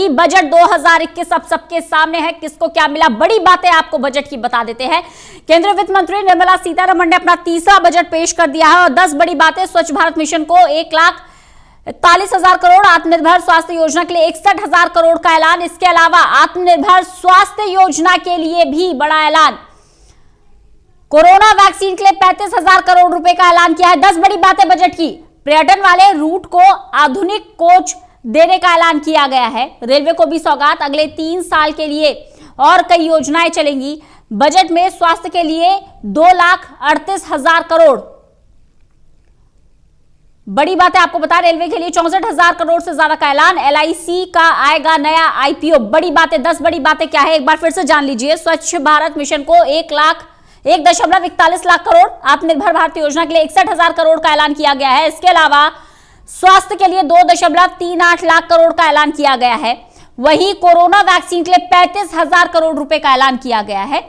Budget 2021 अब सबके सामने है। किसको क्या मिला, बड़ी बातें आपको बजट की बता देते हैं। केंद्रीय वित्त मंत्री निर्मला सीतारमण ने अपना तीसरा बजट पेश कर दिया है और 10 बड़ी बातें। स्वच्छ भारत मिशन को 1,41,000 करोड़, आत्मनिर्भर स्वास्थ्य योजना के लिए 61,000 करोड़ का ऐलान। इसके अलावा आत्मनिर्भर स्वास्थ्य योजना के लिए भी बड़ा ऐलान। कोरोना वैक्सीन के लिए 35,000 करोड़ रुपए का ऐलान किया है। 10 बड़ी बातें बजट की। पर्यटन वाले रूट को आधुनिक कोच देने का ऐलान किया गया है। रेलवे को भी सौगात, अगले 3 साल के लिए और कई योजनाएं चलेंगी। बजट में स्वास्थ्य के लिए 2,38,000 करोड़। बड़ी बात है आपको बता, रेलवे के लिए 64,000 करोड़ से ज्यादा का ऐलान। LIC का आएगा नया IPO। बड़ी बातें, 10 बड़ी बातें क्या है एक बार फिर से जान लीजिए। स्वच्छ भारत मिशन को 1,41 लाख करोड़, आत्मनिर्भर भारत योजना के लिए 61,000 करोड़ का ऐलान किया गया है। इसके अलावा स्वास्थ्य के लिए 2.38 लाख करोड़ का ऐलान किया गया है। वहीं कोरोना वैक्सीन के लिए 35,000 करोड़ रुपए का ऐलान किया गया है।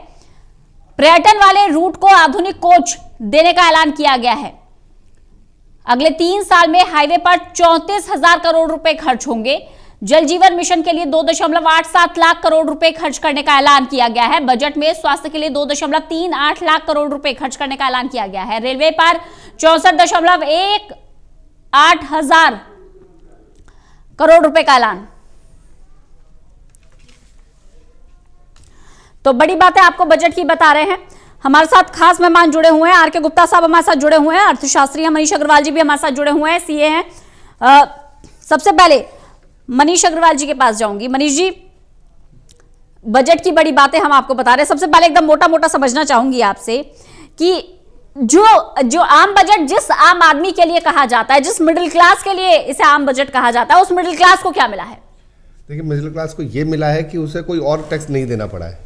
पर्यटन वाले रूट को आधुनिक कोच देने का ऐलान किया गया है। अगले 3 साल में हाईवे पर 34,000 करोड़ रुपए खर्च होंगे। जल जीवन मिशन के लिए 2.87 लाख करोड़ रुपए खर्च करने का ऐलान किया गया है। बजट में स्वास्थ्य के लिए 2.38 लाख करोड़ रुपए खर्च करने का ऐलान किया गया है। रेलवे पर 64.18 करोड़ रुपए का ऐलान। तो बड़ी बातें आपको बजट की बता रहे हैं। हमारे साथ खास मेहमान जुड़े हुए हैं। RK गुप्ता साहब हमारे साथ जुड़े हुए हैं। अर्थशास्त्री हैं मनीष अग्रवाल जी भी हमारे साथ जुड़े हुए हैं, CA हैं। सबसे पहले मनीष अग्रवाल जी के पास जाऊंगी। मनीष जी, बजट की बड़ी बातें हम आपको बता रहे हैं। सबसे पहले एकदम मोटा मोटा समझना चाहूंगी आपसे कि जो आम बजट जिस आम आदमी के लिए कहा जाता है, जिस मिडिल क्लास के लिए इसे आम बजट कहा जाता है, उस मिडिल क्लास को क्या मिला है? देखिए, मिडिल क्लास को ये मिला है कि उसे कोई और टैक्स नहीं देना पड़ा है,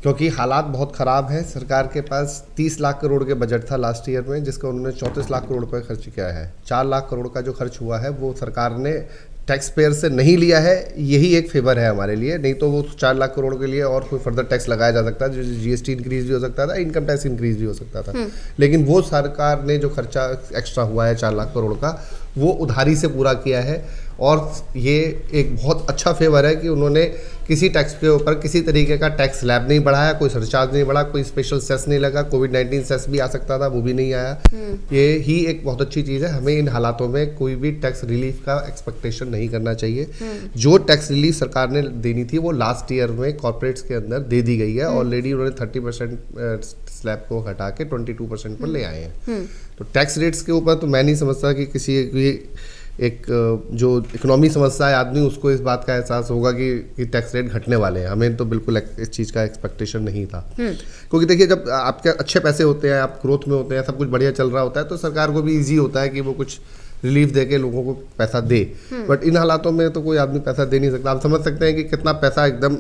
क्योंकि हालात बहुत ख़राब हैं। सरकार के पास 30 लाख करोड़ के बजट था लास्ट ईयर में, जिसका उन्होंने 34 लाख करोड़ रुपए खर्च किया है। 4 लाख करोड़ का जो खर्च हुआ है वो सरकार ने टैक्स पेयर से नहीं लिया है। यही एक फेवर है हमारे लिए, नहीं तो वो 4 लाख करोड़ के लिए और कोई फर्दर टैक्स लगाया जा सकता था। GST इंक्रीज भी हो सकता था, इनकम टैक्स इंक्रीज भी हो सकता था। लेकिन वो सरकार ने जो खर्चा एक्स्ट्रा हुआ है 4 लाख करोड़ का, वो उधारी से पूरा किया है। और ये एक बहुत अच्छा फेवर है कि उन्होंने किसी टैक्स के ऊपर किसी तरीके का टैक्स स्लैब नहीं बढ़ाया, कोई सरचार्ज नहीं बढ़ा, कोई स्पेशल सेस नहीं लगा। कोविड-19 सेस भी आ सकता था, वो भी नहीं आया। ये ही एक बहुत अच्छी चीज़ है। हमें इन हालातों में कोई भी टैक्स रिलीफ का एक्सपेक्टेशन नहीं करना चाहिए। जो टैक्स रिलीफ सरकार ने देनी थी वो लास्ट ईयर में कॉर्पोरेट्स के अंदर दे दी गई है। ऑलरेडी उन्होंने 30% स्लैब को हटा के 22% पर ले आए हैं। तो टैक्स रेट्स के ऊपर तो मैं नहीं समझता कि किसी एक जो इकोनॉमी समझता है आदमी, उसको इस बात का एहसास होगा कि टैक्स रेट घटने वाले हैं। हमें तो बिल्कुल इस चीज़ का एक्सपेक्टेशन नहीं था। क्योंकि देखिए, जब आपके अच्छे पैसे होते हैं, आप ग्रोथ में होते हैं, सब कुछ बढ़िया चल रहा होता है, तो सरकार को भी ईजी होता है कि वो कुछ रिलीफ दे के लोगों को पैसा दे। बट इन हालातों में तो कोई आदमी पैसा दे नहीं सकता। आप समझ सकते हैं कि कितना पैसा एकदम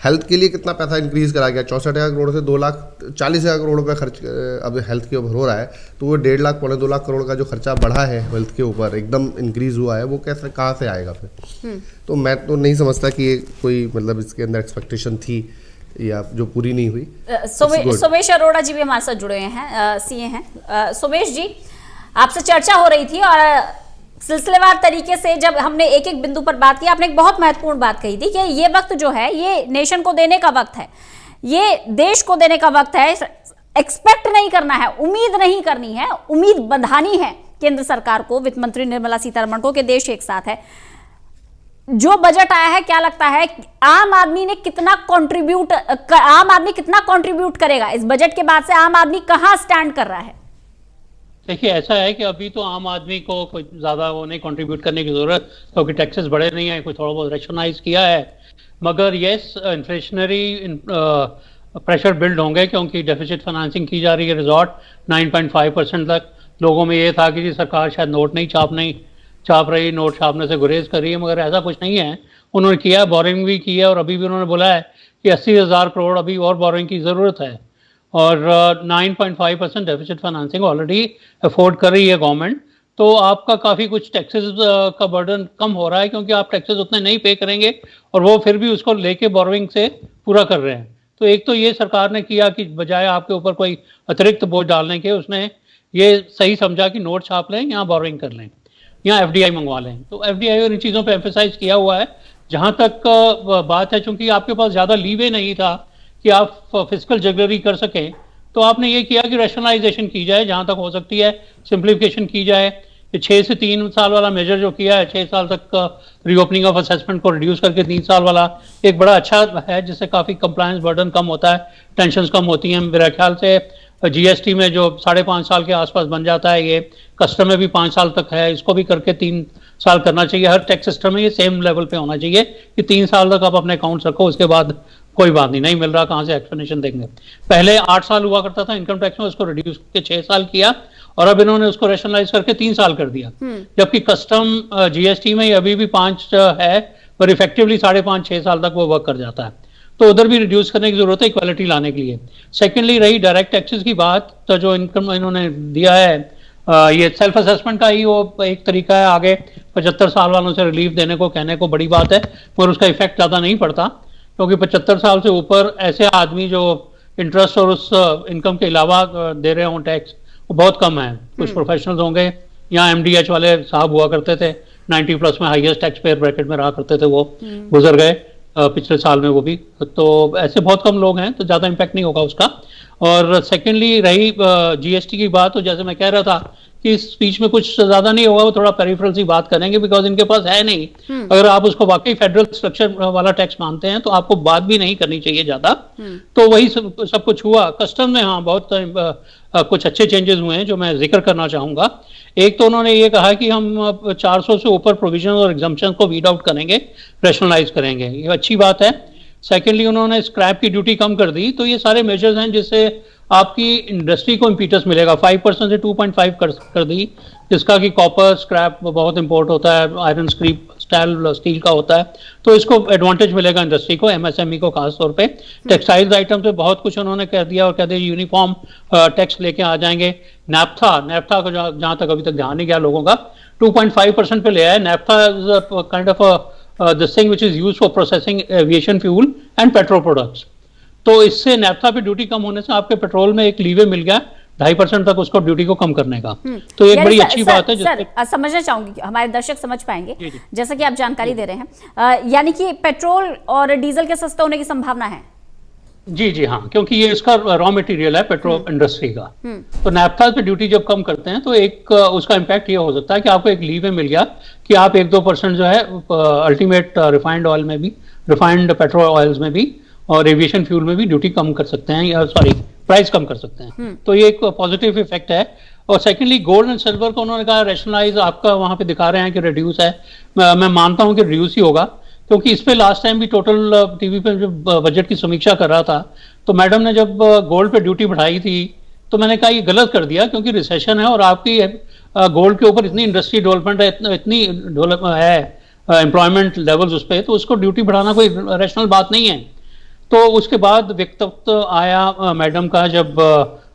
हेल्थ के लिए कितना पैसा इंक्रीज करा गया। 64,000 करोड़ से 2,40,000 करोड़ रुपए खर्च अब हेल्थ के ऊपर हो रहा है। तो वो 1.5 लाख, 2 लाख करोड़ का जो खर्चा बढ़ा है हेल्थ के ऊपर, एकदम इंक्रीज हुआ है, वो कैसे कहाँ से आएगा फिर? तो मैं तो नहीं समझता कि ये कोई मतलब इसके अंदर एक्सपेक्टेशन थी या जो पूरी नहीं हुई। सोमेश अरोड़ा जी भी हमारे साथ जुड़े हैं, CA हैं। सोमेश जी, आपसे चर्चा हो रही थी और सिलसिलेवार तरीके से जब हमने एक एक बिंदु पर बात की, आपने एक बहुत महत्वपूर्ण बात कही थी कि ये वक्त जो है ये नेशन को देने का वक्त है, ये देश को देने का वक्त है। एक्सपेक्ट नहीं करना है, उम्मीद नहीं करनी है, उम्मीद बंधानी है केंद्र सरकार को, वित्त मंत्री निर्मला सीतारमण को, कि देश एक साथ है। जो बजट आया है, क्या लगता है आम आदमी कितना कंट्रीब्यूट करेगा इस बजट के बाद से? आम आदमी कहां स्टैंड कर रहा है? देखिए, ऐसा है कि अभी तो आम आदमी को कोई ज़्यादा वो नहीं कंट्रीब्यूट करने की ज़रूरत, क्योंकि टैक्सेस बढ़े नहीं है, कोई थोड़ा बहुत रेशनाइज किया है। मगर येस, इन्फ्लेशनरी प्रेशर बिल्ड होंगे, क्योंकि डेफिसिट फाइनेंसिंग की जा रही है रिजॉर्ट 9.5% तक। लोगों में ये था कि सरकार शायद नोट नहीं छाप रही, नोट छापने से गुरेज कर रही है, मगर ऐसा कुछ नहीं है। उन्होंने किया, बोरिंग भी की है, और अभी भी उन्होंने बोला है कि 80,000 करोड़ अभी और बोरिंग की ज़रूरत है। और 9.5% डेफिसिट फाइनेंसिंग ऑलरेडी अफोर्ड कर रही है गवर्नमेंट। तो आपका काफ़ी कुछ टैक्सेस का बर्डन कम हो रहा है, क्योंकि आप टैक्सेस उतने नहीं पे करेंगे और वो फिर भी उसको लेके बोरोइंग से पूरा कर रहे हैं। तो एक तो ये सरकार ने किया कि बजाय आपके ऊपर कोई अतिरिक्त बोझ डालने के, उसने ये सही समझा कि नोट छाप लें, यहाँ बोरोइंग कर लें, यहाँ FDI मंगवा लें। तो FDI और इन चीज़ों पे एम्फेसाइज किया हुआ है जहां तक बात है, चूंकि आपके पास ज्यादा लीवे नहीं था कि आप फिजिकल जगलरी कर सकें, तो आपने ये किया कि रैशनलाइजेशन की जाए, जहां तक हो सकती है सिंप्लीफिकेशन की जाए। 6 से 3 साल वाला मेजर जो किया है, 6 साल तक रीओपनिंग ऑफ असेसमेंट को रिड्यूस करके 3 साल वाला, एक बड़ा अच्छा है, जिससे काफी कंप्लायंस बर्डन कम होता है, टेंशन कम होती हैं। मेरे ख्याल से जीएसटी में जो 5.5 साल के आसपास बन जाता है, ये कस्टम में भी 5 साल तक है, इसको भी करके 3 साल करना चाहिए। हर टैक्स सिस्टम में ये सेम लेवल पे होना चाहिए कि 3 साल तक आप अपने अकाउंट्स रखो, उसके बाद कोई बात नहीं मिल रहा कहाँ से एक्सप्लेनेशन देंगे। पहले 8 साल हुआ करता था इनकम टैक्स में, उसको रिड्यूस करके 6 साल किया, और अब इन्होंने उसको रैशनलाइज करके 3 साल कर दिया। जबकि कस्टम जीएसटी में अभी भी 5 है, पर इफेक्टिवली 5.5-6 साल तक वो वर्क कर जाता है। तो उधर भी रिड्यूस करने की जरूरत है इक्वालिटी लाने के लिए। सेकेंडली रही डायरेक्ट टैक्सेस की बात, तो जो इनकम इन्होंने दिया है, ये सेल्फ असेसमेंट का ही वो एक तरीका है। आगे 75 साल वालों से रिलीफ देने को कहने को बड़ी बात है, पर उसका इफेक्ट ज़्यादा नहीं पड़ता, क्योंकि 75 साल से ऊपर ऐसे आदमी जो इंटरेस्ट और उस इनकम के अलावा दे रहे हों टैक्स, वो बहुत कम है। कुछ प्रोफेशनल्स होंगे, यहाँ एमडीएच वाले साहब हुआ करते थे, 90+ में हाईएस्ट टैक्स पेयर ब्रैकेट में रहा करते थे, वो गुजर गए पिछले साल में वो भी। तो ऐसे बहुत कम लोग हैं, तो ज़्यादा इम्पैक्ट नहीं होगा उसका। और सेकेंडली रही जीएसटी की बात, तो जैसे मैं कह रहा था कि इस स्पीच में कुछ ज़्यादा नहीं होगा, वो थोड़ा पेरिफेरल सी बात करेंगे, बिकॉज इनके पास है नहीं। अगर आप उसको वाकई फेडरल स्ट्रक्चर वाला टैक्स मानते हैं, तो आपको बात भी नहीं करनी चाहिए ज़्यादा। तो वही सब कुछ हुआ। कस्टम में हाँ बहुत कुछ अच्छे चेंजेस हुए हैं जो मैं जिक्र करना चाहूँगा। एक तो उन्होंने ये कहा कि हम 400 से ऊपर प्रोविजन और एग्जम्पशन को वीड आउट करेंगे, रैशनलाइज करेंगे, ये अच्छी बात है। सेकेंडली उन्होंने स्क्रैप की ड्यूटी कम कर दी। तो ये सारे मेजर्स हैं जिससे आपकी इंडस्ट्री को इम्पीटस मिलेगा। 5% से 2.5 कर दी, जिसका कि कॉपर स्क्रैप बहुत इंपोर्ट होता है, आयरन स्टील का होता है, तो इसको एडवांटेज मिलेगा इंडस्ट्री को, एमएसएमई को खास तौर पे। टेक्सटाइल्स आइटम पे बहुत कुछ उन्होंने कह दिया, और कहते हैं यूनिफॉर्म टैक्स लेके आ जाएंगे। नैफ्था को जहाँ तक अभी तक ध्यान नहीं गया लोगों का, 2.5% पे ले आए। Naphtha is kind of this thing which is used for processing aviation fuel and petrol products. तो इससे नैफ्था पे ड्यूटी कम होने से आपके पेट्रोल में एक लीवे मिल गया 2.5% तक उसको ड्यूटी को कम करने का। तो एक बड़ी अच्छी बात है। सर समझना चाहूंगी, हमारे दर्शक समझ पाएंगे जैसा कि आप जानकारी दे रहे हैं, यानी कि पेट्रोल और डीजल के सस्ते होने की संभावना है। जी हाँ, क्योंकि ये इसका रॉ मटेरियल है पेट्रोल इंडस्ट्री का। तो नैफ्था पे ड्यूटी जब कम करते हैं, तो एक उसका इम्पैक्ट ये हो सकता है कि आपको एक लीवे मिल गया कि आप 1-2% जो है अल्टीमेट रिफाइंड ऑयल में भी, रिफाइंड पेट्रोल ऑयल्स में भी और एविएशन फ्यूल में भी ड्यूटी कम कर सकते हैं, या प्राइस कम कर सकते हैं। तो ये एक पॉजिटिव इफेक्ट है। और सेकेंडली गोल्ड एंड सिल्वर को उन्होंने कहा रैशनलाइज, आपका वहां पे दिखा रहे हैं कि रिड्यूस है। मैं मानता हूं कि रिड्यूस ही होगा, क्योंकि इस पे लास्ट टाइम भी टोटल टीवी पे जब बजट की समीक्षा कर रहा था, तो मैडम ने जब गोल्ड पे ड्यूटी बढ़ाई थी, तो मैंने कहा ये गलत कर दिया, क्योंकि रिसेशन है और आपकी गोल्ड के ऊपर इतनी इंडस्ट्री डेवलपमेंट है, इतनी है एम्प्लॉयमेंट लेवल्स उस पर, तो उसको ड्यूटी बढ़ाना कोई रैशनल बात नहीं है। तो उसके बाद वक्तव्य आया मैडम का, जब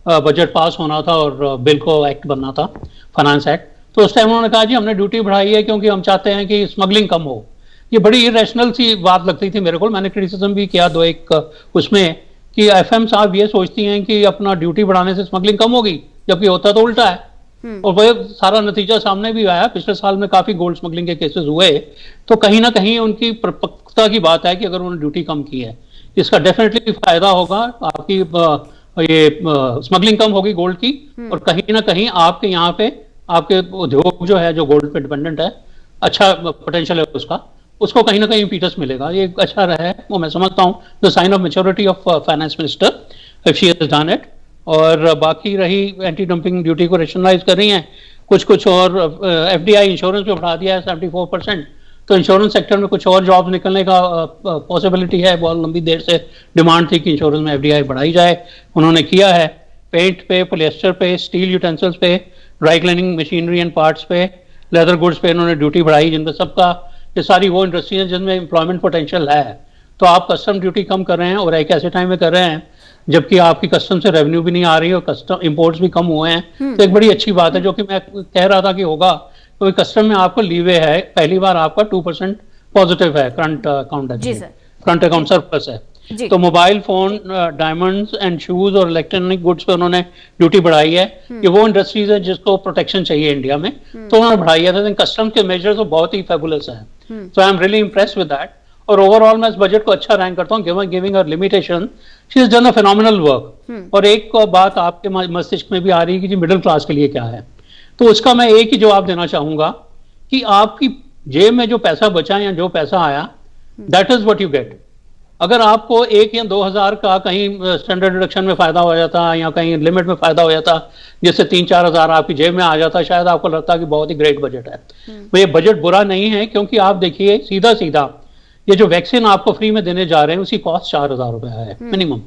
बजट पास होना था और बिल को एक्ट बनना था, फाइनेंस एक्ट, तो उस टाइम उन्होंने कहा जी हमने ड्यूटी बढ़ाई है क्योंकि हम चाहते हैं कि स्मगलिंग कम हो। ये बड़ी इरेशनल सी बात लगती थी मेरे को। मैंने क्रिटिसिज्म भी किया 2-1 उसमें, कि एफएम साहब ये सोचती हैं कि अपना ड्यूटी बढ़ाने से स्मगलिंग कम होगी, जबकि होता तो उल्टा है। और वह सारा नतीजा सामने भी आया। पिछले साल में काफी गोल्ड स्मगलिंग के केसेस हुए, तो कहीं ना कहीं उनकी परिपक्वता की बात है कि अगर उन्होंने ड्यूटी कम की है, इसका डेफिनेटली फायदा होगा। आपकी ये स्मगलिंग कम होगी गोल्ड की, और कहीं ना कहीं आपके यहाँ पे आपके उद्योग जो है, जो गोल्ड पे डिपेंडेंट है, अच्छा पोटेंशियल है उसको कहीं ना कहीं इम्पीटस मिलेगा। ये अच्छा रहा है, वो मैं समझता हूँ the sign of maturity of finance minister if she has done it. और बाकी रही एंटी डंपिंग ड्यूटी को रेशनलाइज कर रही हैं कुछ और एफडीआई इंश्योरेंस पे बढ़ा दिया है 74%। तो इंश्योरेंस सेक्टर में कुछ और जॉब्स निकलने का पॉसिबिलिटी है। बहुत लंबी देर से डिमांड थी कि इंश्योरेंस में एफडीआई बढ़ाई जाए, उन्होंने किया है। पेंट पे, पॉलिएस्टर पे, स्टील यूटेंसिल्स पे, dry cleaning machinery and parts पे, लेदर गुड्स पे इन्होंने ड्यूटी बढ़ाई, जिनमें सबका ये सारी वो इंडस्ट्री है जिनमें एम्प्लॉयमेंट पोटेंशियल है। तो आप कस्टम ड्यूटी कम कर रहे हैं, और एक ऐसे टाइम में कर रहे हैं जबकि आपकी कस्टम से रेवेन्यू भी नहीं आ रही और कस्टम इंपोर्ट्स भी कम हुए हैं। तो एक बड़ी अच्छी बात है, जो कि मैं कह रहा था कि होगा। तो कस्टम में आपको लीवे है, पहली बार आपका 2% पॉजिटिव है current account, current account surplus है। तो mobile phone, diamonds and shoes और इलेक्ट्रॉनिक गुड्स पे उन्होंने ड्यूटी बढ़ाई है। ये वो इंडस्ट्रीज है जिसको प्रोटेक्शन चाहिए इंडिया में, तो उन्होंने बढ़ाई है। कस्टम के मेजर्स तो बहुत ही फेबुलस है। So I am really impressed with that. और ओवरऑल मैं इस बजट को अच्छा रैंक करता हूँ, giving her limitation she has done a phenomenal work. और एक बात आपके मस्तिष्क में भी आ रही है कि जी मिडिल क्लास के लिए क्या है, तो उसका मैं एक ही जवाब देना चाहूंगा कि आपकी जेब में जो पैसा बचा या जो पैसा आया, that is what you get. अगर आपको 1 या 2 हज़ार का कहीं स्टैंडर्ड डिडक्शन में फायदा हो जाता या कहीं लिमिट में फायदा हो जाता, जिससे 3-4 हज़ार आपकी जेब में आ जाता, शायद आपको लगता कि बहुत ही ग्रेट बजट है। तो ये बजट बुरा नहीं है, क्योंकि आप देखिए सीधा सीधा ये जो वैक्सीन आपको फ्री में देने जा रहे हैं उसकी कॉस्ट 4,000 रुपया है मिनिमम।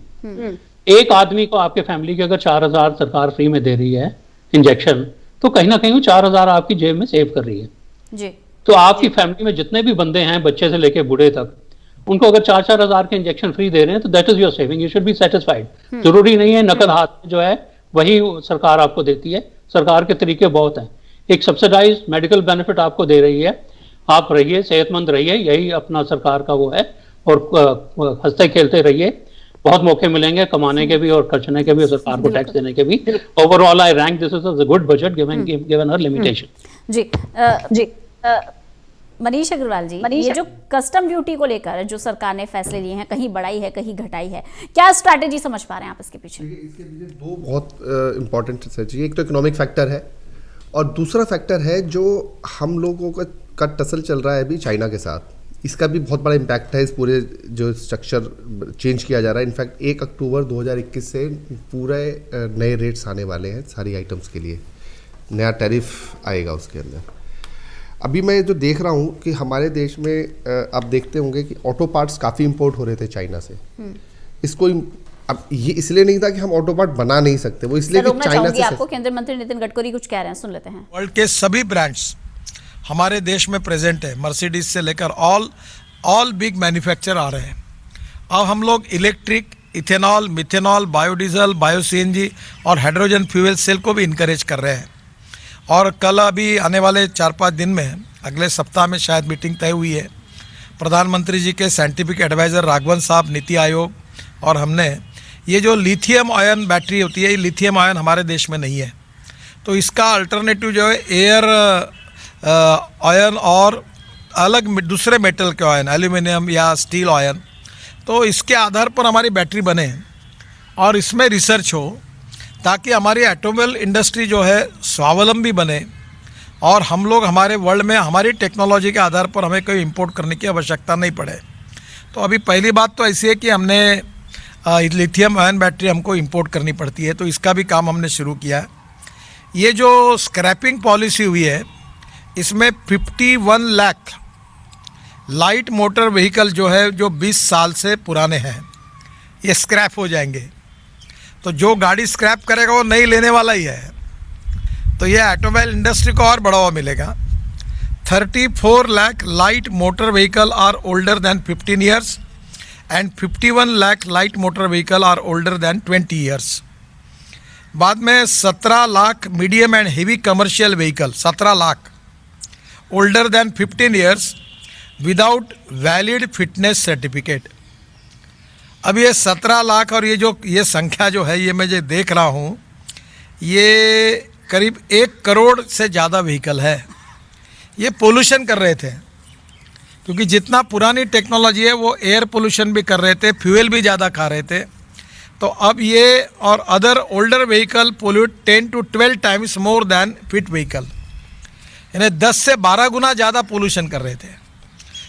एक आदमी को, आपके फैमिली के अगर 4,000 सरकार फ्री में दे रही है इंजेक्शन, तो कहीं ना कहीं वो 4,000 आपकी जेब में सेव कर रही है जी। तो आपकी फैमिली में जितने भी बंदे हैं, बच्चे से लेके बूढ़े तक, उनको अगर 4-4 हज़ार के इंजेक्शन फ्री दे रहे हैं तो that is your saving, you should be satisfied. जरूरी नहीं है नकद हाथ जो है वही सरकार आपको देती है, सरकार के तरीके बहुत हैं। एक सब्सिडाइज मेडिकल बेनिफिट आपको दे रही है, आप रहिए सेहतमंद रहिए, यही अपना सरकार का वो है, और हंसते खेलते रहिए, बहुत मौके मिलेंगे कमाने के भी और खर्चने के भी और सरकार को टैक्स देने के भी। Overall I rank this is a good budget given her limitation. जी मनीष अग्रवाल जी, ये जो कस्टम ड्यूटी को लेकर जो सरकार ने फैसले लिए हैं, कहीं बढ़ाई है कहीं घटाई है, क्या स्ट्रैटेजी समझ पा रहे हैं आप इसके पीछे? इसके पीछे दो बहुत इंपॉर्टेंट रिसर्च है। एक तो इकोनॉमिक फैक्टर है और दूसरा फैक्टर है जो हम लोगों का टसल चल रहा है अभी चाइना के साथ, इसका भी बहुत बड़ा इम्पैक्ट है। इस पूरे जो स्ट्रक्चर चेंज किया जा रहा है, इनफैक्ट 1 अक्टूबर 2021 से पूरे नए रेट्स आने वाले हैं सारी आइटम्स के लिए, नया टैरिफ आएगा उसके अंदर। अभी मैं जो देख रहा हूँ कि हमारे देश में आप देखते होंगे कि ऑटो पार्ट्स काफ़ी इंपोर्ट हो रहे थे चाइना से। इसको अब ये इसलिए नहीं था कि हम ऑटो पार्ट बना नहीं सकते, वो इसलिए कि चाइना से। आपको केंद्रीय मंत्री नितिन गडकरी कुछ कह रहे हैं, सुन लेते हैं। वर्ल्ड के सभी ब्रांड्स हमारे देश में प्रेजेंट है, मर्सिडीज से लेकर ऑल बिग मैन्युफैक्चर आ रहे हैं। अब हम लोग electric, ethanol, methanol, biodiesel, bio CNG और हाइड्रोजन फ्यूल सेल को भी इनकरेज कर रहे हैं। और कल अभी आने वाले 4-5 दिन में, अगले सप्ताह में शायद मीटिंग तय हुई है, प्रधानमंत्री जी के साइंटिफिक एडवाइज़र राघवन साहब, नीति आयोग और हमने ये जो लिथियम आयन बैटरी होती है, ये लिथियम आयन हमारे देश में नहीं है, तो इसका अल्टरनेटिव जो है एयर आयन और अलग दूसरे मेटल के आयन, एल्यूमिनियम या स्टील आयन, तो इसके आधार पर हमारी बैटरी बने और इसमें रिसर्च हो, ताकि हमारी ऑटोमोबाइल इंडस्ट्री जो है स्वावलंबी बने और हम लोग हमारे वर्ल्ड में हमारी टेक्नोलॉजी के आधार पर हमें कोई इंपोर्ट करने की आवश्यकता नहीं पड़े। तो अभी पहली बात तो ऐसी है कि हमने लिथियम आयन बैटरी हमको इंपोर्ट करनी पड़ती है, तो इसका भी काम हमने शुरू किया है। ये जो स्क्रैपिंग पॉलिसी हुई है, इसमें 51 लाख लाइट मोटर व्हीकल जो है, जो 20 साल से पुराने हैं, ये स्क्रैप हो जाएंगे। तो जो गाड़ी स्क्रैप करेगा वो नहीं लेने वाला ही है, तो ये ऑटोमोबाइल इंडस्ट्री को और बढ़ावा मिलेगा। 34 lakh light motor vehicle are older than 15 years and 51 lakh light motor vehicle are older than 20 years. बाद में 17 lakh medium and heavy commercial vehicle, 17 lakh older than 15 years without valid fitness certificate. अब ये 17 लाख और ये संख्या जो है, ये मैं जो देख रहा हूँ, ये करीब 1 करोड़ से ज़्यादा व्हीकल है। ये पोल्यूशन कर रहे थे, क्योंकि जितना पुरानी टेक्नोलॉजी है वो एयर पोल्यूशन भी कर रहे थे, फ्यूल भी ज़्यादा खा रहे थे। तो अब ये और other older vehicle pollute 10 to 12 times more than fit vehicle, यानी 10 से 12 गुना ज़्यादा पोल्यूशन कर रहे थे।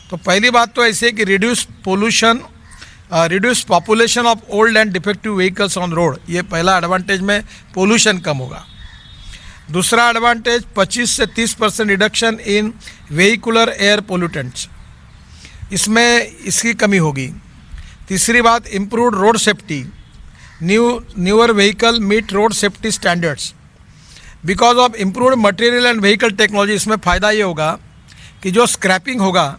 तो पहली बात तो ऐसे कि reduce population of old and defective vehicles on road, ये पहला एडवांटेज में पोल्यूशन कम होगा। दूसरा एडवांटेज 25 से 30% reduction in vehicular air pollutants, इसमें इसकी कमी होगी। तीसरी बात improved road safety, newer vehicle meet road safety standards because of improved material and vehicle technology. इसमें फ़ायदा ये होगा कि जो स्क्रैपिंग होगा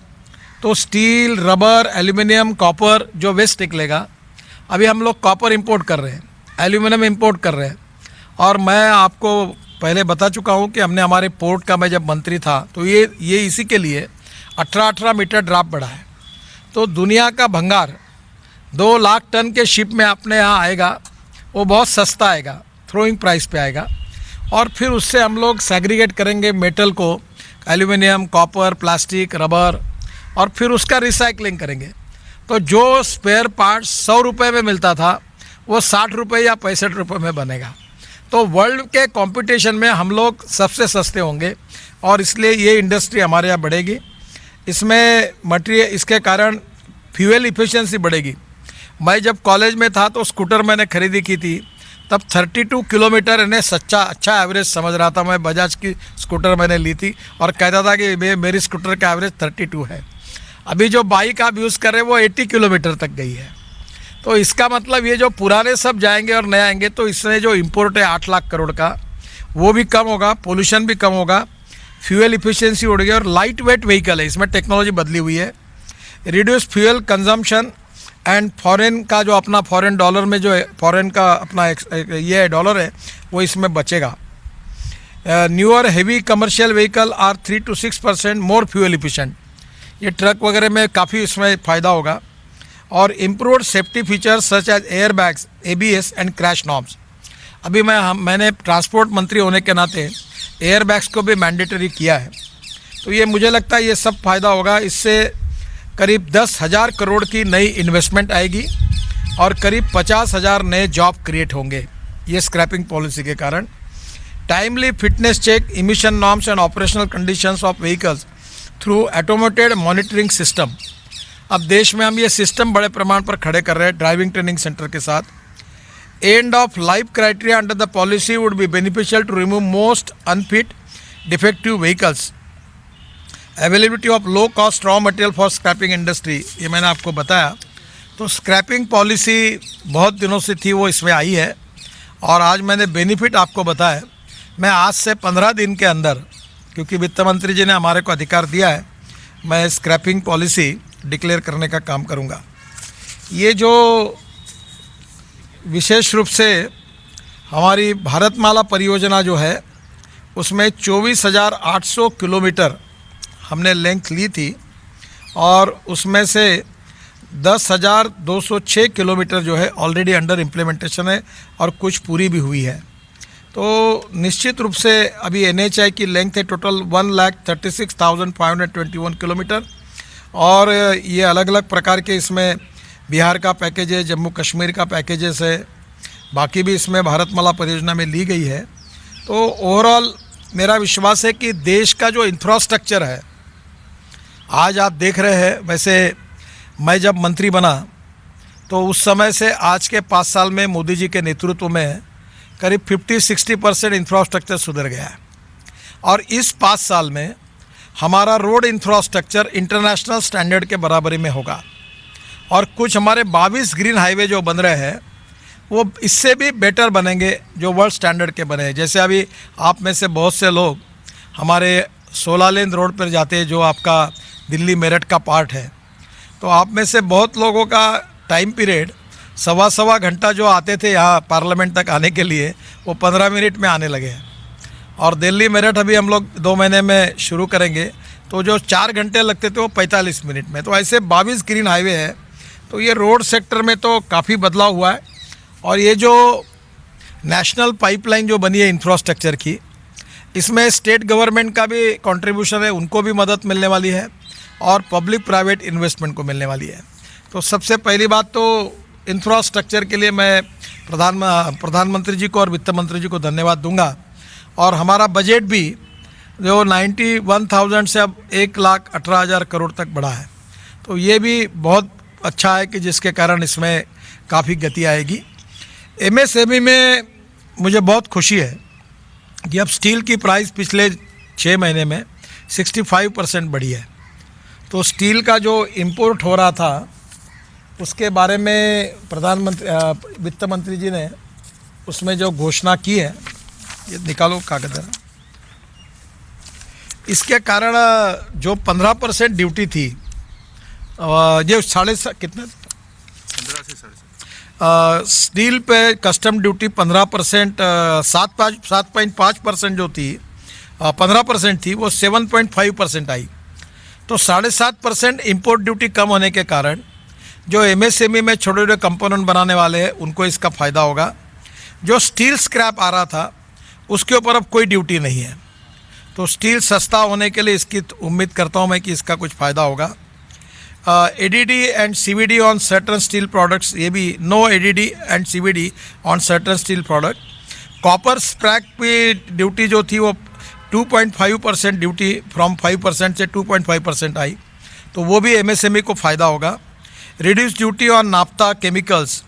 तो स्टील, रबर, एल्यूमिनियम, कॉपर जो वेस्ट निकलेगा, अभी हम लोग कॉपर इंपोर्ट कर रहे हैं, एल्यूमिनियम इंपोर्ट कर रहे हैं। और मैं आपको पहले बता चुका हूँ कि हमने हमारे पोर्ट का, मैं जब मंत्री था तो ये इसी के लिए 18 मीटर ड्राफ्ट बढ़ा है। तो दुनिया का भंगार 2 लाख टन के शिप में अपने यहाँ आएगा, वो बहुत सस्ता आएगा, थ्रोइंग प्राइस पे आएगा। और फिर उससे हम लोग सेग्रीगेट करेंगे मेटल को, एल्यूमिनियम, कॉपर, प्लास्टिक, रबर, और फिर उसका रिसाइकलिंग करेंगे। तो जो स्पेयर पार्ट्स 100 रुपये में मिलता था वो 60 रुपये या 65 रुपये में बनेगा। तो वर्ल्ड के कंपटीशन में हम लोग सबसे सस्ते होंगे और इसलिए ये इंडस्ट्री हमारे यहाँ बढ़ेगी। इसमें मटेरियल, इसके कारण फ्यूल इफिशिएंसी बढ़ेगी। मैं जब कॉलेज में था तो स्कूटर मैंने खरीदी की थी, तब 32 किलोमीटर इन्हें अच्छा एवरेज समझ रहा था। मैं बजाज की स्कूटर मैंने ली थी और कहता था कि मेरी स्कूटर का एवरेज 32 है। अभी जो बाइक आप यूज़ कर रहे हैं वो 80 किलोमीटर तक गई है। तो इसका मतलब ये जो पुराने सब जाएंगे और नए आएंगे तो इसमें जो इम्पोर्ट है 8 लाख करोड़ का वो भी कम होगा, पोल्यूशन भी कम होगा, फ्यूल इफिशिएंसी बढ़ेगी और लाइट वेट व्हीकल है, इसमें टेक्नोलॉजी बदली हुई है। Reduce fuel consumption and foreign का जो अपना फॉरेन डॉलर में जो फॉरेन का अपना ये डॉलर है वो इसमें बचेगा। Newer heavy commercial vehicle are 3 to 6% more fuel efficient. ये ट्रक वगैरह में काफ़ी इसमें फ़ायदा होगा। और improved safety features such as air bags, ABS and crash norms. अभी मैंने ट्रांसपोर्ट मंत्री होने के नाते एयर बैग्स को भी मैंडेटरी किया है। तो ये मुझे लगता है ये सब फ़ायदा होगा। इससे करीब 10,000 करोड़ की नई इन्वेस्टमेंट आएगी और करीब 50,000 नए जॉब क्रिएट होंगे ये स्क्रैपिंग पॉलिसी के कारण। Timely fitness check, emission norms and operational conditions of vehicles through automated monitoring system. अब देश में हम ये सिस्टम बड़े प्रमाण पर खड़े कर रहे हैं ड्राइविंग ट्रेनिंग सेंटर के साथ। End of life criteria under the policy would be beneficial to remove most unfit defective vehicles. Availability of low cost raw material for scrapping industry, ये मैंने आपको बताया। तो स्क्रैपिंग पॉलिसी बहुत दिनों से थी, वो इसमें आई है और आज मैंने बेनिफिट आपको बताया। मैं आज से 15 दिन के अंदर, क्योंकि वित्त मंत्री जी ने हमारे को अधिकार दिया है, मैं स्क्रैपिंग पॉलिसी डिक्लेयर करने का काम करूंगा। ये जो विशेष रूप से हमारी भारतमाला परियोजना जो है उसमें 24,800 किलोमीटर हमने लेंथ ली थी और उसमें से 10,206 किलोमीटर जो है ऑलरेडी अंडर इम्प्लीमेंटेशन है और कुछ पूरी भी हुई है। तो निश्चित रूप से अभी NHI की लेंथ है टोटल 1,36,521 किलोमीटर और ये अलग अलग प्रकार के इसमें बिहार का पैकेज है, जम्मू कश्मीर का पैकेजेस है, बाकी भी इसमें भारतमाला परियोजना में ली गई है। तो ओवरऑल मेरा विश्वास है कि देश का जो इंफ्रास्ट्रक्चर है आज आप देख रहे हैं। वैसे मैं जब मंत्री बना तो उस समय से आज के 5 साल में मोदी जी के नेतृत्व में करीब 50-60% इंफ्रास्ट्रक्चर सुधर गया है और इस 5 साल में हमारा रोड इंफ्रास्ट्रक्चर इंटरनेशनल स्टैंडर्ड के बराबरी में होगा और कुछ हमारे 22 ग्रीन हाईवे जो बन रहे हैं वो इससे भी बेटर बनेंगे, जो वर्ल्ड स्टैंडर्ड के बने हैं। जैसे अभी आप में से बहुत से लोग हमारे 16 लेन रोड पर जाते हैं जो आपका दिल्ली मेरठ का पार्ट है, तो आप में से बहुत लोगों का टाइम पीरियड सवा घंटा जो आते थे यहाँ पार्लियामेंट तक आने के लिए वो 15 मिनट में आने लगे हैं। और दिल्ली मेरठ अभी हम लोग 2 महीने में शुरू करेंगे तो जो 4 घंटे लगते थे वो 45 मिनट में। तो ऐसे 22 ग्रीन हाईवे है। तो ये रोड सेक्टर में तो काफ़ी बदलाव हुआ है और ये जो नेशनल पाइपलाइन जो बनी है इंफ्रास्ट्रक्चर की, इसमें स्टेट गवर्नमेंट का भी कंट्रीब्यूशन है, उनको भी मदद मिलने वाली है और पब्लिक प्राइवेट इन्वेस्टमेंट को मिलने वाली है। तो सबसे पहली बात तो इंफ्रास्ट्रक्चर के लिए मैं प्रधानमंत्री जी को और वित्त मंत्री जी को धन्यवाद दूंगा। और हमारा बजट भी जो 91,000 से अब 1,18,000 करोड़ तक बढ़ा है, तो ये भी बहुत अच्छा है कि जिसके कारण इसमें काफ़ी गति आएगी। MSME में मुझे बहुत खुशी है कि अब स्टील की प्राइस पिछले 6 महीने में 65% बढ़ी है। तो स्टील का जो इंपोर्ट हो रहा था उसके बारे में वित्त मंत्री जी ने उसमें जो घोषणा की है, ये निकालो कागज है, इसके कारण जो 15% ड्यूटी थी, ये 15.5 स्टील पे कस्टम ड्यूटी 15%, 7.5% जो थी 15% थी वो 7.5% आई। तो 7.5% इंपोर्ट ड्यूटी कम होने के कारण जो MSME में छोटे छोटे कंपोनेंट बनाने वाले हैं उनको इसका फ़ायदा होगा। जो स्टील स्क्रैप आ रहा था उसके ऊपर अब कोई ड्यूटी नहीं है। तो स्टील सस्ता होने के लिए इसकी उम्मीद करता हूँ मैं कि इसका कुछ फ़ायदा होगा। ADD and CVD on certain steel products, ये भी no ADD and CVD on certain steel product. Copper scrap पे ड्यूटी जो थी वो 2.5% ड्यूटी फ्रॉम 5% से 2.5% आई, तो वो भी MSME को फ़ायदा होगा. Reduce duty on naphtha chemicals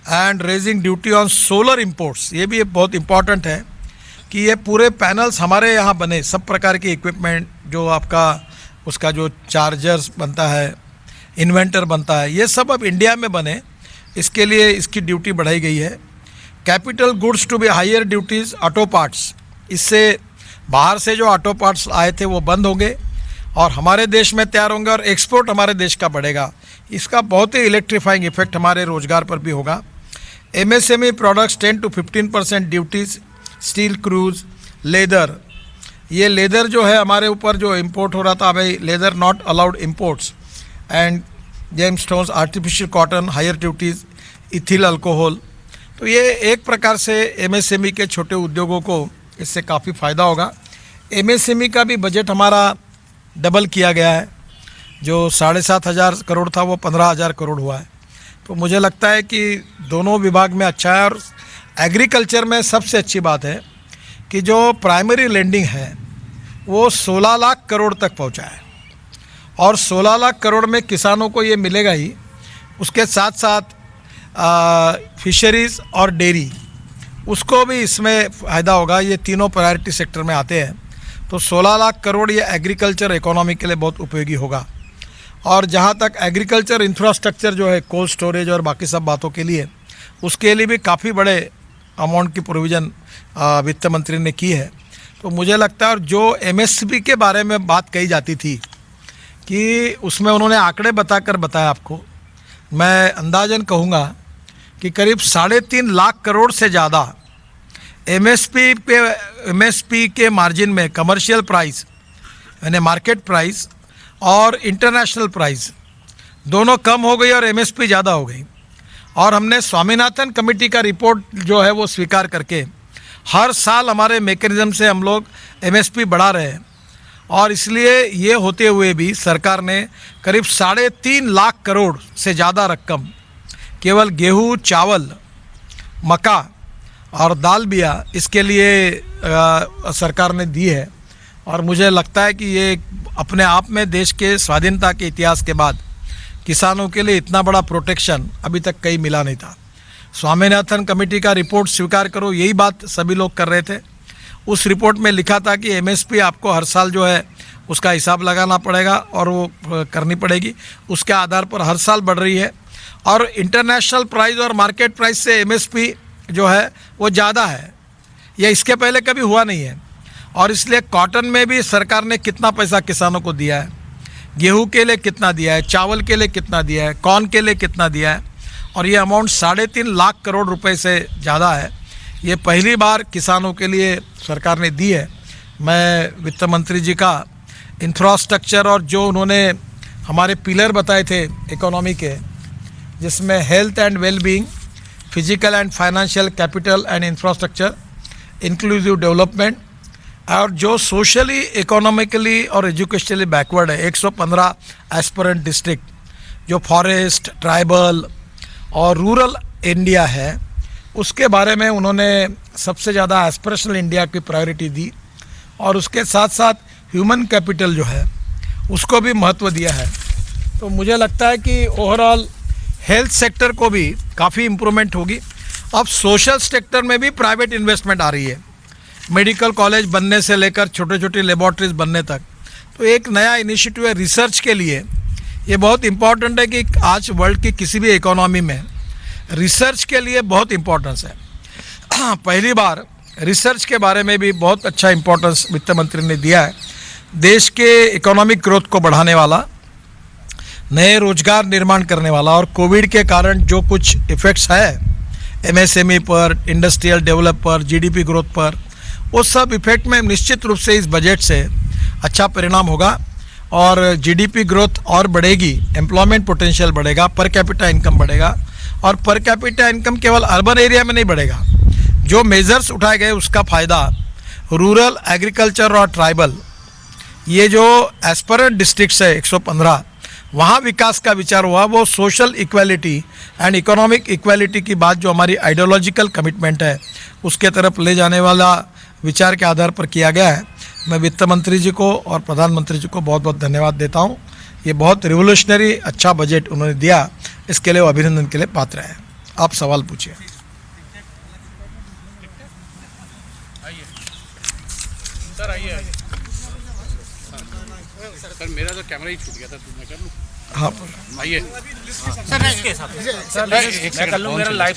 and raising duty on solar imports, ये भी बहुत इंपॉर्टेंट है कि ये पूरे पैनल्स हमारे यहाँ बने, सब प्रकार के इक्विपमेंट जो आपका उसका जो चार्जर्स बनता है, इन्वेंटर बनता है, ये सब अब इंडिया में बने, इसके लिए इसकी ड्यूटी बढ़ाई गई है. Capital goods to be higher duties auto parts, इससे बाहर से जो ऑटो पार्ट्स आए थे वो बंद होंगे और हमारे देश में तैयार होंगे और एक्सपोर्ट हमारे देश का बढ़ेगा. इसका बहुत ही इलेक्ट्रीफाइंग इफेक्ट हमारे रोजगार पर भी होगा. MSME products 10 to 15% duties, steel cruise, leather, ये लेदर जो है हमारे ऊपर जो इंपोर्ट हो रहा था, भाई leather not allowed imports, and gem stones, artificial cotton, higher duties, ethyl alcohol. तो ये एक प्रकार से MSME के छोटे उद्योगों को इससे काफ़ी फ़ायदा होगा. MSME का भी बजट हमारा डबल किया गया है, जो 7,500 करोड़ था वो 15,000 करोड़ हुआ है. तो मुझे लगता है कि दोनों विभाग में अच्छा है. और एग्रीकल्चर में सबसे अच्छी बात है कि जो प्राइमरी लेंडिंग है वो 16 लाख करोड़ तक पहुंचा है और 16 लाख करोड़ में किसानों को ये मिलेगा ही. उसके साथ साथ फिशरीज़ और डेयरी, उसको भी इसमें फ़ायदा होगा. ये तीनों प्रायोरिटी सेक्टर में आते हैं, तो 16 लाख करोड़ ये एग्रीकल्चर इकोनॉमी के लिए बहुत उपयोगी होगा. और जहाँ तक एग्रीकल्चर इंफ्रास्ट्रक्चर जो है, कोल्ड स्टोरेज और बाकी सब बातों के लिए, उसके लिए भी काफ़ी बड़े अमाउंट की प्रोविज़न वित्त मंत्री ने की है. तो मुझे लगता है, और जो MSP के बारे में बात कही जाती थी कि उसमें उन्होंने आंकड़े बताया आपको, मैं अंदाजन कहूँगा कि करीब 3.5 लाख करोड़ से ज़्यादा MSP के मार्जिन में कमर्शियल प्राइस यानी मार्केट प्राइस और इंटरनेशनल प्राइस दोनों कम हो गई और MSP ज़्यादा हो गई. और हमने स्वामीनाथन कमेटी का रिपोर्ट जो है वो स्वीकार करके हर साल हमारे मैकेनिज्म से हम लोग MSP बढ़ा रहे हैं. और इसलिए ये होते हुए भी सरकार ने करीब 3.5 लाख करोड़ से ज़्यादा रकम केवल गेहूँ, चावल, मक्का और दाल बिया इसके लिए सरकार ने दी है. और मुझे लगता है कि ये अपने आप में देश के स्वाधीनता के इतिहास के बाद किसानों के लिए इतना बड़ा प्रोटेक्शन अभी तक कहीं मिला नहीं था. स्वामीनाथन कमेटी का रिपोर्ट स्वीकार करो, यही बात सभी लोग कर रहे थे. उस रिपोर्ट में लिखा था कि MSP आपको हर साल जो है उसका हिसाब लगाना पड़ेगा और वो करनी पड़ेगी. उसके आधार पर हर साल बढ़ रही है और इंटरनेशनल प्राइस और मार्केट प्राइस से MSP जो है वो ज़्यादा है. ये इसके पहले कभी हुआ नहीं है. और इसलिए कॉटन में भी सरकार ने कितना पैसा किसानों को दिया है, गेहूं के लिए कितना दिया है, चावल के लिए कितना दिया है, कॉर्न के लिए कितना दिया है, और ये अमाउंट 3.5 लाख करोड़ रुपए से ज़्यादा है. ये पहली बार किसानों के लिए सरकार ने दी है. मैं वित्त मंत्री जी का इंफ्रास्ट्रक्चर और जो उन्होंने हमारे पिलर बताए थे इकोनॉमी के, जिसमें health and wellbeing, physical and financial capital and infrastructure, inclusive development, और जो सोशली, इकोनॉमिकली और एजुकेशनली बैकवर्ड है, 115 एस्पिरेंट डिस्ट्रिक्ट जो फॉरेस्ट, ट्राइबल और रूरल इंडिया है, उसके बारे में उन्होंने सबसे ज़्यादा एस्पिरेशनल इंडिया की प्रायोरिटी दी. और उसके साथ साथ ह्यूमन कैपिटल जो है उसको भी महत्व दिया है. तो मुझे लगता है कि ओवरऑल हेल्थ सेक्टर को भी काफ़ी इम्प्रूवमेंट होगी. अब सोशल सेक्टर में भी प्राइवेट इन्वेस्टमेंट आ रही है, मेडिकल कॉलेज बनने से लेकर छोटे छोटे लेबॉर्ट्रीज बनने तक. तो एक नया इनिशिएटिव है रिसर्च के लिए. ये बहुत इम्पॉर्टेंट है कि आज वर्ल्ड की किसी भी इकोनॉमी में रिसर्च के लिए बहुत इम्पोर्टेंस है. पहली बार रिसर्च के बारे में भी बहुत अच्छा इम्पोर्टेंस वित्त मंत्री ने दिया है. देश के इकोनॉमिक ग्रोथ को बढ़ाने वाला, नए रोजगार निर्माण करने वाला, और कोविड के कारण जो कुछ इफ़ेक्ट्स है MSME पर, इंडस्ट्रियल डेवलप पर, GDP ग्रोथ पर, वो सब इफेक्ट में निश्चित रूप से इस बजट से अच्छा परिणाम होगा. और GDP ग्रोथ और बढ़ेगी, एम्प्लॉयमेंट पोटेंशियल बढ़ेगा, पर कैपिटा इनकम बढ़ेगा. और पर कैपिटा इनकम केवल अर्बन एरिया में नहीं बढ़ेगा, जो मेजर्स उठाए गए उसका फ़ायदा रूरल, एग्रीकल्चर और ट्राइबल, ये जो एस्पिरेंट डिस्ट्रिक्ट्स है 115, वहाँ विकास का विचार हुआ, वो social equality and economic equality की बात जो हमारी आइडियोलॉजिकल कमिटमेंट है उसके तरफ ले जाने वाला विचार के आधार पर किया गया है। मैं वित्त मंत्री जी को और प्रधानमंत्री जी को बहुत बहुत धन्यवाद देता हूँ। ये बहुत रिवोल्यूशनरी अच्छा बजट उन्होंने दिया, इसके लिए वो अभिनंदन के लिए पात्र है। आप सवाल पूछिए। सर आइए। सर मेरा तो कैमरा ही छूट गया था, तो मैं कर लूं? हाँ आइए। सर इसके हिसाब से मैं कर लूं, मेरा लाइव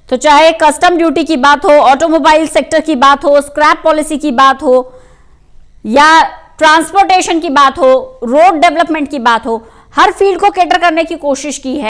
तो चाहे कस्टम ड्यूटी की बात हो, ऑटोमोबाइल सेक्टर की बात हो, स्क्रैप पॉलिसी की बात हो या ट्रांसपोर्टेशन की बात हो, रोड डेवलपमेंट की बात हो, हर फील्ड को कैटर करने की कोशिश की है।